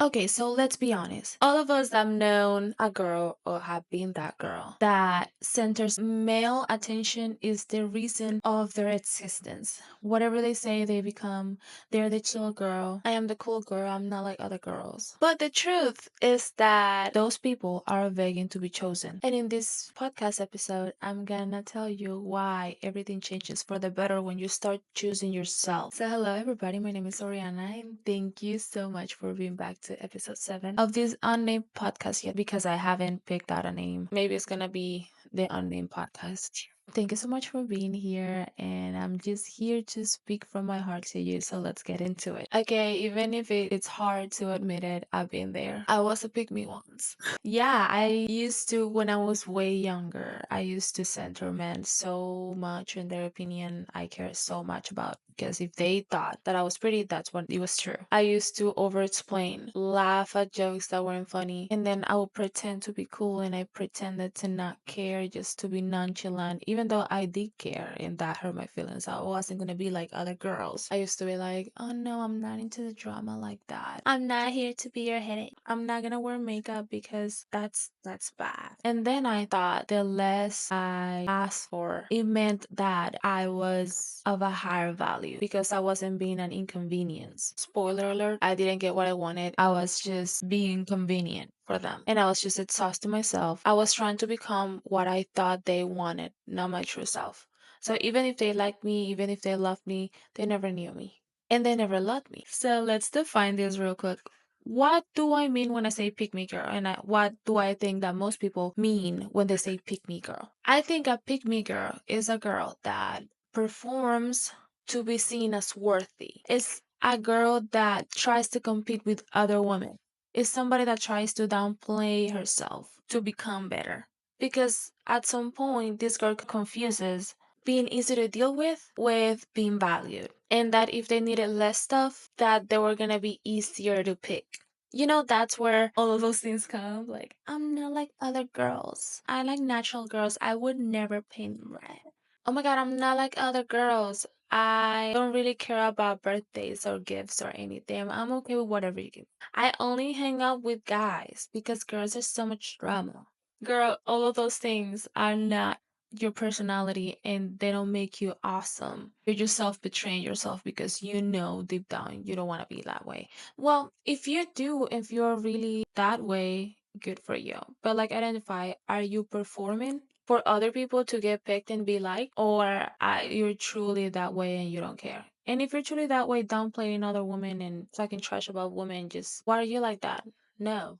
Okay, so let's be honest. All of us have known a girl or have been that girl that centers male attention is the reason of their existence. Whatever they say, they become. They're the chill girl. I am the cool girl. I'm not like other girls. But the truth is that those people are begging to be chosen. And in this podcast episode, I'm gonna tell you why everything changes for the better when you start choosing yourself. So, hello, everybody. My name is Oriana, and thank you so much for being back to episode 7 of this unnamed podcast yet because I haven't picked out a name. Maybe it's gonna be the unnamed podcast. Thank you so much for being here, and I'm just here to speak from my heart to you. So let's get into it. Okay, even if it's hard to admit it, I've been there. I was a pick me once. Yeah, I used to, when I was way younger, I used to center men so much in their opinion. I care so much about because if they thought that I was pretty, that's when it was true. I used to over explain, laugh at jokes that weren't funny, and then I would pretend to be cool and I pretended to not care just to be nonchalant, even though I did care and that hurt my feelings. I wasn't gonna be like other girls. I used to be like, oh no, I'm not into the drama like that. I'm not here to be your headache. I'm not gonna wear makeup because that's bad. And then I thought the less I asked for, it meant that I was of a higher value because I wasn't being an inconvenience. Spoiler alert, I didn't get what I wanted. I was just being convenient for them. And I was just exhausting myself. I was trying to become what I thought they wanted, not my true self. So even if they liked me, even if they loved me, they never knew me. And they never loved me. So let's define this real quick. What do I mean when I say pick me girl? And what do I think that most people mean when they say pick me girl? I think a pick me girl is a girl that performs to be seen as worthy. It's a girl that tries to compete with other women. It's somebody that tries to downplay herself to become better. Because at some point, this girl confuses being easy to deal with being valued. And that if they needed less stuff, that they were gonna be easier to pick. You know, that's where all of those things come. Like, I'm not like other girls. I like natural girls. I would never paint red. Oh my god, I'm not like other girls. I don't really care about birthdays or gifts or anything. I'm okay with whatever you give. I only hang out with guys because girls are so much drama. Girl, all of those things are not your personality and they don't make you awesome. You're just self betraying yourself because you know deep down you don't want to be that way. Well, if you do, if you're really that way, good for you. But like, identify, are you performing for other people to get picked and be liked, or you're truly that way and you don't care? And if you're truly that way, downplaying other women and talking trash about women, just why are you like that? No,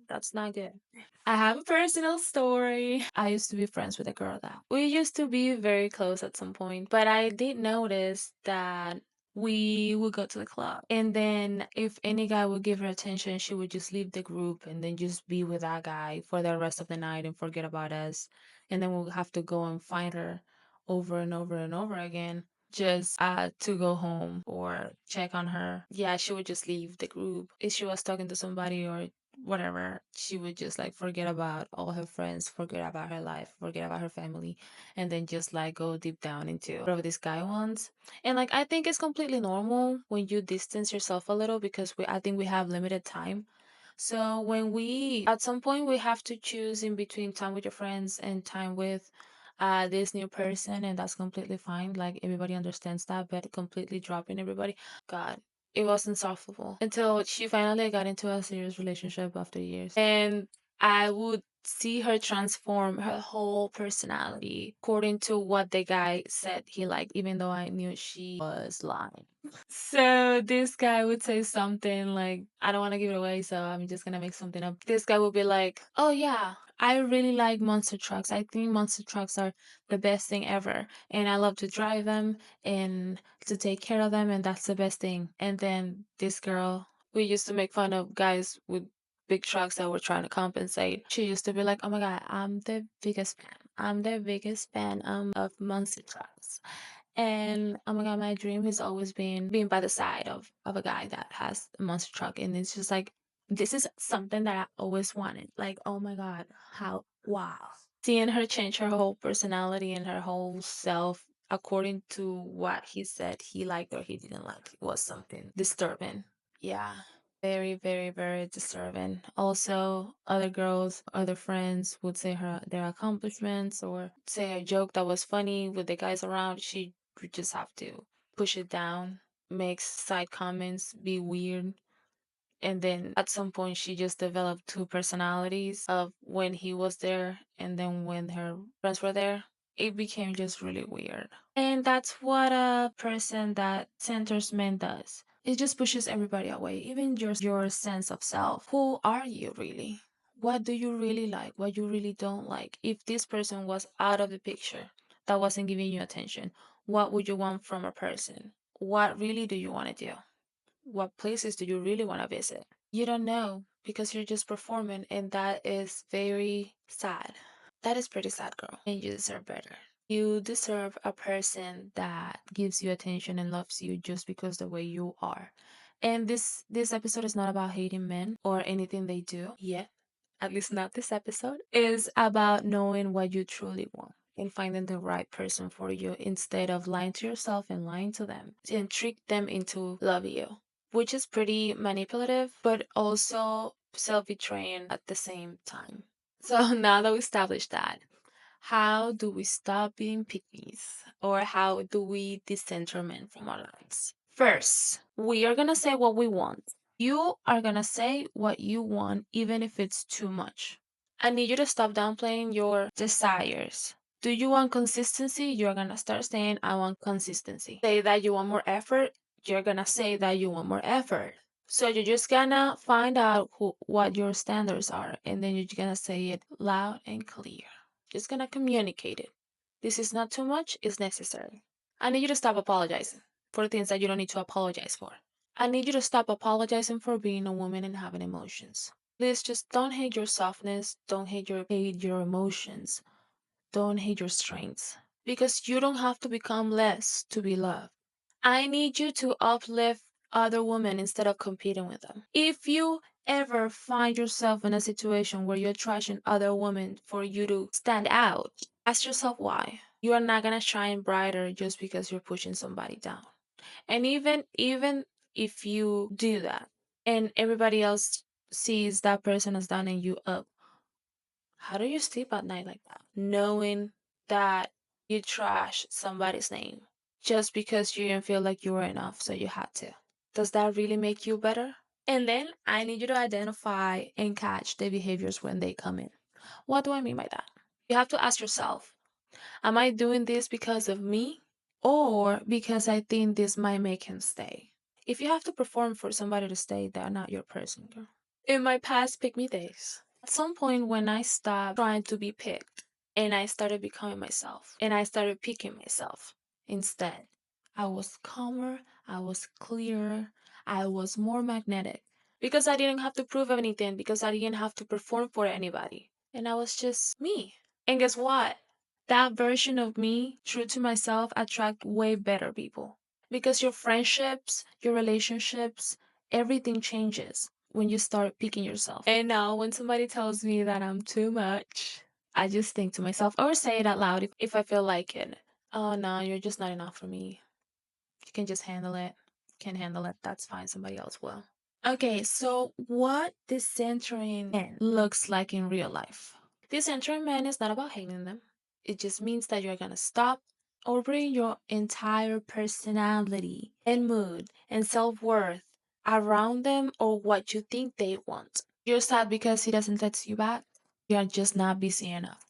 that's not good. I have a personal story. I used to be friends with a girl that we used to be very close at some point, but I did notice that we would go to the club. And then if any guy would give her attention, she would just leave the group and then just be with that guy for the rest of the night and forget about us. And then we'll have to go and find her over and over and over again just to go home or check on her. Yeah, she would just leave the group. If she was talking to somebody or whatever, she would just like forget about all her friends, forget about her life, forget about her family, and then just like go deep down into whatever this guy wants. And like, I think it's completely normal when you distance yourself a little because I think we have limited time. So when at some point, we have to choose in between time with your friends and time with this new person, and that's completely fine. Like, everybody understands that, but completely dropping everybody, God, it was insufferable until she finally got into a serious relationship after years. And I would see her transform her whole personality according to what the guy said he liked, even though I knew she was lying. So this guy would say something like, I don't want to give it away, so I'm just gonna make something up. This guy would be like, oh yeah, I really like monster trucks. I think monster trucks are the best thing ever. And I love to drive them and to take care of them, and that's the best thing. And then this girl, we used to make fun of guys with big trucks that were trying to compensate. She used to be like, oh my God, I'm the biggest fan. I'm the biggest fan of monster trucks. And oh my God, my dream has always been being by the side of a guy that has a monster truck. And it's just like, this is something that I always wanted. Like, oh my God, how, wow. Seeing her change her whole personality and her whole self according to what he said he liked or he didn't like was something disturbing. Yeah. Very, very, very disturbing. Also, other girls, other friends would say her their accomplishments or say a joke that was funny with the guys around. She would just have to push it down, make side comments, be weird. And then at some point, she just developed two personalities of when he was there and then when her friends were there. It became just really weird. And that's what a person that centers men does. It just pushes everybody away, even your sense of self. Who are you really? What do you really like? What you really don't like? If this person was out of the picture, that wasn't giving you attention, what would you want from a person? What really do you want to do? What places do you really want to visit? You don't know because you're just performing, and that is very sad. That is pretty sad, girl. And you deserve better. You deserve a person that gives you attention and loves you just because the way you are. And this episode is not about hating men or anything they do yet. At least not this episode. Is about knowing what you truly want and finding the right person for you instead of lying to yourself and lying to them and trick them into loving you, which is pretty manipulative, but also self betraying at the same time. So now that we established that, how do we stop being pickies? Or how do we decenter men from our lives? First, we are gonna say what we want. You are gonna say what you want, even if it's too much. I need you to stop downplaying your desires. Do you want consistency? You're gonna start saying, I want consistency. Say that you want more effort, you're gonna say that you want more effort. So you're just gonna find out what your standards are, and then you're gonna say it loud and clear. Just gonna communicate it. This is not too much, it's necessary. I need you to stop apologizing for things that you don't need to apologize for. I need you to stop apologizing for being a woman and having emotions. Please just don't hate your softness, don't hate your emotions, don't hate your strengths. Because you don't have to become less to be loved. I need you to uplift other women instead of competing with them. If you ever find yourself in a situation where you're trashing other women for you to stand out, ask yourself why. You are not gonna shine brighter just because you're pushing somebody down. And even if you do that and everybody else sees that person as down and you up, how do you sleep at night like that? Knowing that you trash somebody's name just because you didn't feel like you were enough, so you had to. Does that really make you better? And then I need you to identify and catch the behaviors when they come in. What do I mean by that? You have to ask yourself, am I doing this because of me or because I think this might make him stay? If you have to perform for somebody to stay, they're not your person, girl. In my past pick me days, at some point when I stopped trying to be picked and I started becoming myself and I started picking myself instead, I was calmer, I was clearer, I was more magnetic because I didn't have to prove anything, because I didn't have to perform for anybody. And I was just me. And guess what? That version of me, true to myself, attract way better people. Because your friendships, your relationships, everything changes when you start picking yourself. And now when somebody tells me that I'm too much, I just think to myself or say it out loud if I feel like it. Oh no, you're just not enough for me. You can just handle it. Can't handle it. That's fine. Somebody else will. Okay, so what this centering man looks like in real life. This centering man is not about hating them. It just means that you're gonna stop ordering your entire personality and mood and self-worth around them or what you think they want. You're sad because he doesn't text you back. You're just not busy enough.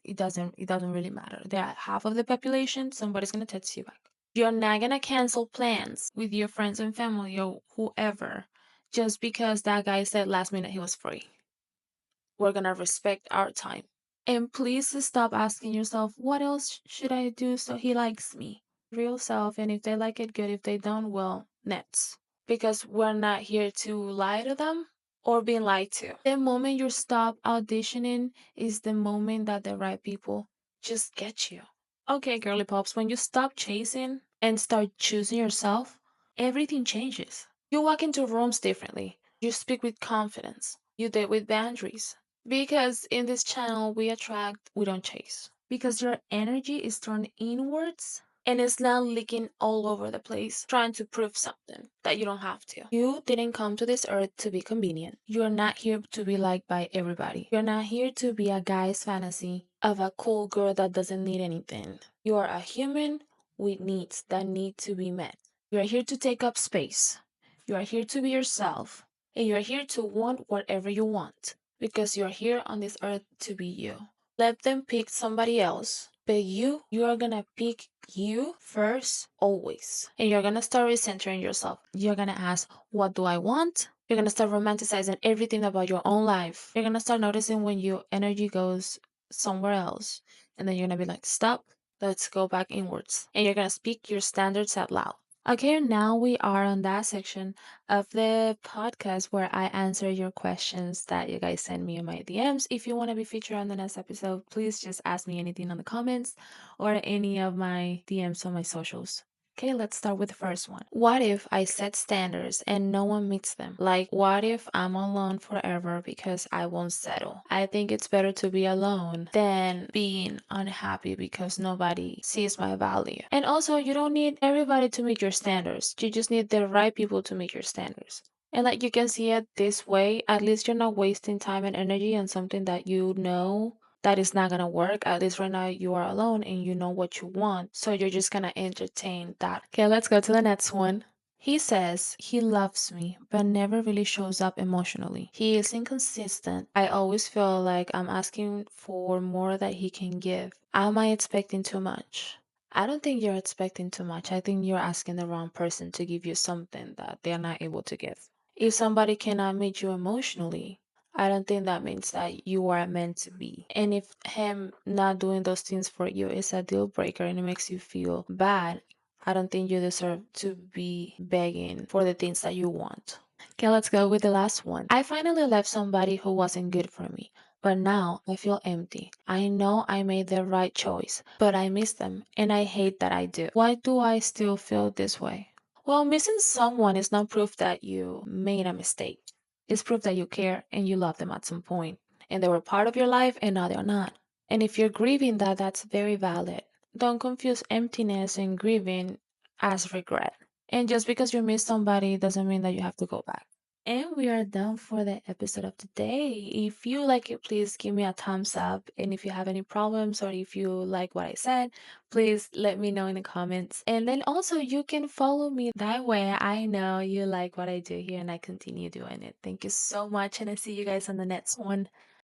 It doesn't really matter. There are half of the population, somebody's gonna text you back. You're not gonna cancel plans with your friends and family or whoever just because that guy said last minute he was free. We're gonna respect our time. And please stop asking yourself, what else should I do so he likes me? Real self, and if they like it, good. If they don't, well, nets. Because we're not here to lie to them or being lied to. The moment you stop auditioning is the moment that the right people just get you. Okay, girly pops, when you stop chasing and start choosing yourself, everything changes. You walk into rooms differently. You speak with confidence. You date with boundaries. Because in this channel, we attract, we don't chase. Because your energy is turned inwards and it's not leaking all over the place trying to prove something that you don't have to. You didn't come to this earth to be convenient. You're not here to be liked by everybody. You're not here to be a guy's fantasy of a cool girl that doesn't need anything. You are a human with needs that need to be met. You are here to take up space. You are here to be yourself. And you're here to want whatever you want because you're here on this earth to be you. Let them pick somebody else, but you are gonna pick you first always. And you're gonna start recentering yourself. You're gonna ask, what do I want? You're gonna start romanticizing everything about your own life. You're gonna start noticing when your energy goes somewhere else. And then you're gonna be like, stop, let's go back inwards. And you're gonna speak your standards out loud. Okay, now we are on that section of the podcast where I answer your questions that you guys send me in my DMs. If you want to be featured on the next episode, please just ask me anything on the comments or any of my DMs on my socials. Okay, let's start with the first one. What if I set standards and no one meets them? Like, what if I'm alone forever because I won't settle? I think it's better to be alone than being unhappy because nobody sees my value. And also, you don't need everybody to meet your standards. You just need the right people to meet your standards. And like you can see it this way, at least you're not wasting time and energy on something that you know that is not gonna work. At least right now you are alone and you know what you want. So you're just gonna entertain that. Okay, let's go to the next one. He says he loves me, but never really shows up emotionally. He is inconsistent. I always feel like I'm asking for more that he can give. Am I expecting too much? I don't think you're expecting too much. I think you're asking the wrong person to give you something that they're not able to give. If somebody cannot meet you emotionally, I don't think that means that you are meant to be. And if him not doing those things for you is a deal breaker and it makes you feel bad, I don't think you deserve to be begging for the things that you want. Okay, let's go with the last one. I finally left somebody who wasn't good for me, but now I feel empty. I know I made the right choice, but I miss them and I hate that I do. Why do I still feel this way? Well, missing someone is not proof that you made a mistake. It's proof that you care and you love them at some point, and they were part of your life and now they're not. And if you're grieving that, that's very valid. Don't confuse emptiness and grieving as regret. And just because you miss somebody doesn't mean that you have to go back. And we are done for the episode of today. If you like it, please give me a thumbs up. And if you have any problems or if you like what I said, please let me know in the comments. And then also, you can follow me. That way, I know you like what I do here and I continue doing it. Thank you so much. And I see you guys on the next one.